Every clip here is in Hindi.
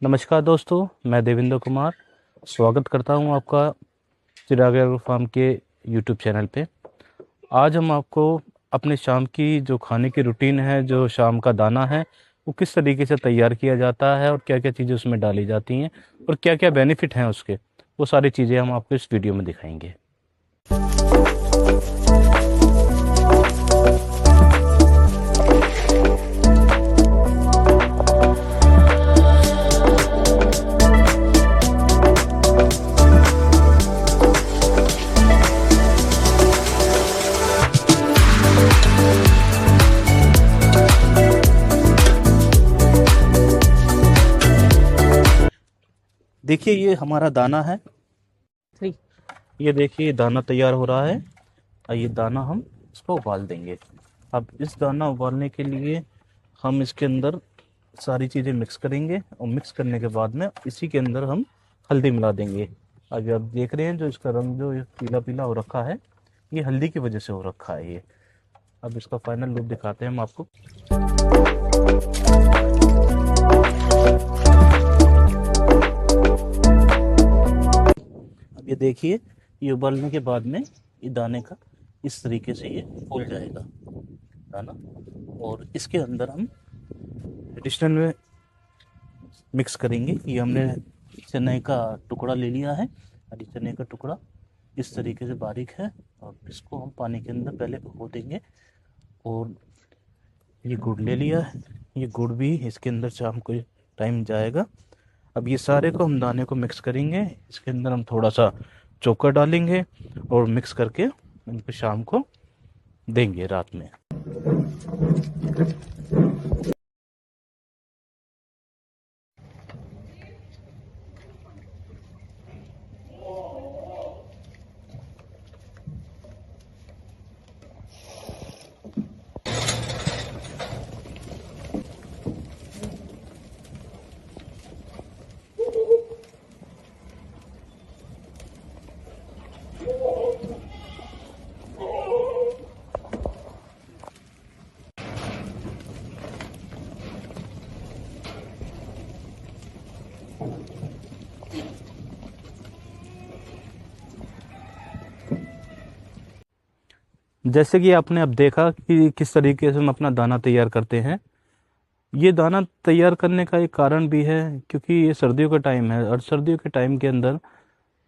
नमस्कार दोस्तों, मैं देवेंद्र कुमार स्वागत करता हूं आपका चिराग एग्रो फार्म के यूट्यूब चैनल पे। आज हम आपको अपने शाम की जो खाने की रूटीन है, जो शाम का दाना है, वो किस तरीके से तैयार किया जाता है और क्या-क्या चीज़ें उसमें डाली जाती हैं और क्या-क्या बेनिफिट हैं उसके, वो सारी चीज़ें हम आपको इस वीडियो में दिखाएंगे। देखिए, ये हमारा दाना है। ठीक, ये देखिए दाना तैयार हो रहा है और ये दाना हम इसको उबाल देंगे। अब इस दाना उबालने के लिए हम इसके अंदर सारी चीज़ें मिक्स करेंगे और मिक्स करने के बाद में इसी के अंदर हम हल्दी मिला देंगे। अभी आप देख रहे हैं जो इसका रंग जो पीला पीला हो रखा है, ये हल्दी की वजह से हो रखा है ये। अब इसका फाइनल लुक दिखाते हैं हम आपको। अब ये देखिए, ये उबालने के बाद में ये दाने का इस तरीके से ये फूल जाएगा दाना, और इसके अंदर हम एडिशनल में मिक्स करेंगे। ये हमने चने का टुकड़ा ले लिया है और ये चने का टुकड़ा इस तरीके से बारीक है और इसको हम पानी के अंदर पहले भिगो देंगे। और ये गुड़ ले लिया है, ये गुड़ भी इसके अंदर शाम को टाइम जाएगा। अब ये सारे को हम दाने को मिक्स करेंगे, इसके अंदर हम थोड़ा सा चोकर डालेंगे और मिक्स करके इनको शाम को देंगे रात में। जैसे कि आपने अब देखा कि किस तरीके से हम अपना दाना तैयार करते हैं। ये दाना तैयार करने का एक कारण भी है, क्योंकि ये सर्दियों का टाइम है और सर्दियों के टाइम के अंदर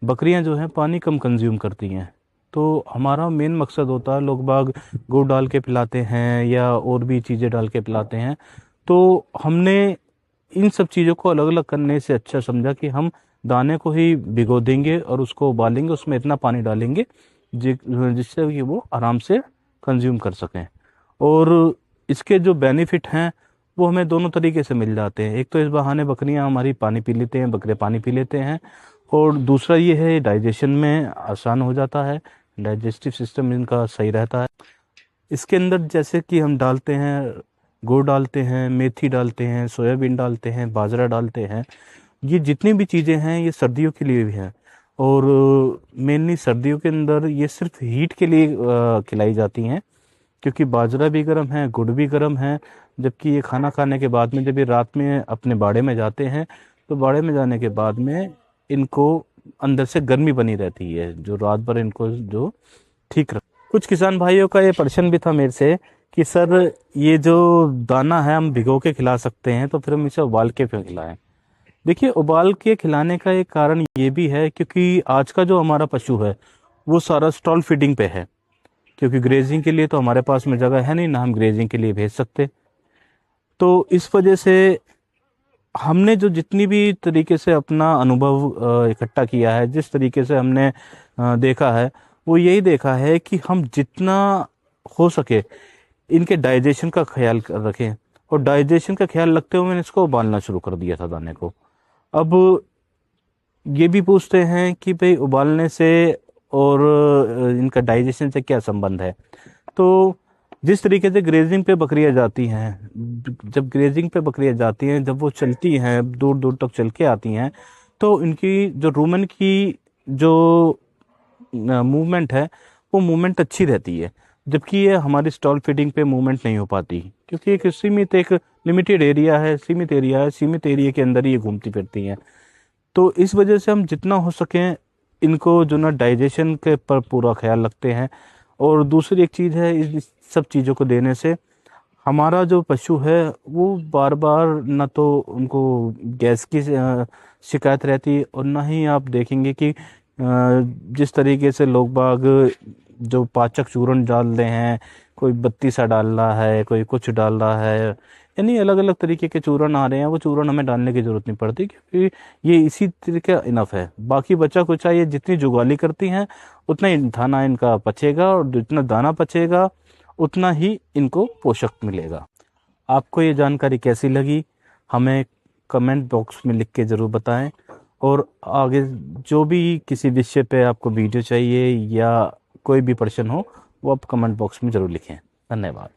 बकरियां जो हैं पानी कम कंज्यूम करती हैं। तो हमारा मेन मकसद होता है, लोग बाग गुड़ डाल के पिलाते हैं या और भी चीज़ें डाल के पिलाते हैं। तो हमने इन सब चीज़ों को अलग अलग करने से अच्छा समझा कि हम दाने को ही भिगो देंगे और उसको उबालेंगे, उसमें इतना पानी डालेंगे जिससे कि वो आराम से कंज्यूम कर सकें। और इसके जो बेनिफिट हैं वो हमें दोनों तरीके से मिल जाते हैं। एक तो इस बहाने बकरियां हमारी पानी पी लेते हैं, बकरे पानी पी लेते हैं, और दूसरा ये है डाइजेशन में आसान हो जाता है, डाइजेस्टिव सिस्टम इनका सही रहता है। इसके अंदर जैसे कि हम डालते हैं, गुड़ डालते हैं, मेथी डालते हैं, सोयाबीन डालते हैं, बाजरा डालते हैं। ये जितनी भी चीज़ें हैं ये सर्दियों के लिए भी हैं, और मेनली सर्दियों के अंदर ये सिर्फ हीट के लिए खिलाई जाती हैं, क्योंकि बाजरा भी गर्म है, गुड़ भी गर्म है। जबकि ये खाना खाने के बाद में जब ये रात में अपने बाड़े में जाते हैं, तो बाड़े में जाने के बाद में इनको अंदर से गर्मी बनी रहती है, जो रात भर इनको जो ठीक रख। कुछ किसान भाइयों का ये प्रश्न भी था मेरे से कि सर, ये जो दाना है हम भिगो के खिला सकते हैं, तो फिर हम इसे उबाल के क्यों खिलाएं? देखिए, उबाल के खिलाने का एक कारण ये भी है क्योंकि आज का जो हमारा पशु है वो सारा स्टॉल फीडिंग पे है, क्योंकि ग्रेजिंग के लिए तो हमारे पास में जगह है नहीं, ना हम ग्रेजिंग के लिए भेज सकते। तो इस वजह से हमने जो जितनी भी तरीके से अपना अनुभव इकट्ठा किया है, जिस तरीके से हमने देखा है, वो यही देखा है कि हम जितना हो सके इनके डाइजेशन का ख्याल रखें। और डाइजेशन का ख्याल रखते हुए मैंने इसको उबालना शुरू कर दिया था दाने को। अब ये भी पूछते हैं कि भाई उबालने से और इनका डाइजेशन से क्या संबंध है। तो जिस तरीके से ग्रेजिंग पे बकरियां जाती हैं, जब ग्रेजिंग पे बकरियां जाती हैं, जब वो चलती हैं, दूर दूर तक चल के आती हैं, तो इनकी जो रूमन की जो मूवमेंट है वो मूवमेंट अच्छी रहती है। जबकि ये हमारी स्टॉल फीडिंग पे मूवमेंट नहीं हो पाती, क्योंकि एक लिमिटेड एरिया है, सीमित एरिया के अंदर ही ये घूमती फिरती हैं। तो इस वजह से हम जितना हो सके इनको जो ना डाइजेशन के पर पूरा ख्याल रखते हैं। और दूसरी एक चीज़ है, इस सब चीज़ों को देने से हमारा जो पशु है वो बार बार ना तो उनको गैस की शिकायत रहती, और ना ही आप देखेंगे कि जिस तरीके से लोग बाग जो पाचक चूर्ण डाल रहे हैं, कोई बत्ती सा डाल रहा है, कोई कुछ डाल रहा है, यानी अलग अलग तरीके के चूर्ण आ रहे हैं, वो चूर्ण हमें डालने की ज़रूरत नहीं पड़ती, क्योंकि ये इसी तरीके इनफ है। बाकी बचा कुचा ये जितनी जुगाली करती हैं उतना ही दाना इनका पचेगा, और जितना दाना पचेगा उतना ही इनको पोषक मिलेगा। आपको ये जानकारी कैसी लगी हमें कमेंट बॉक्स में लिख के ज़रूर बताएं। और आगे जो भी किसी विषय पे आपको वीडियो चाहिए या कोई भी प्रश्न हो वो आप कमेंट बॉक्स में ज़रूर लिखें। धन्यवाद।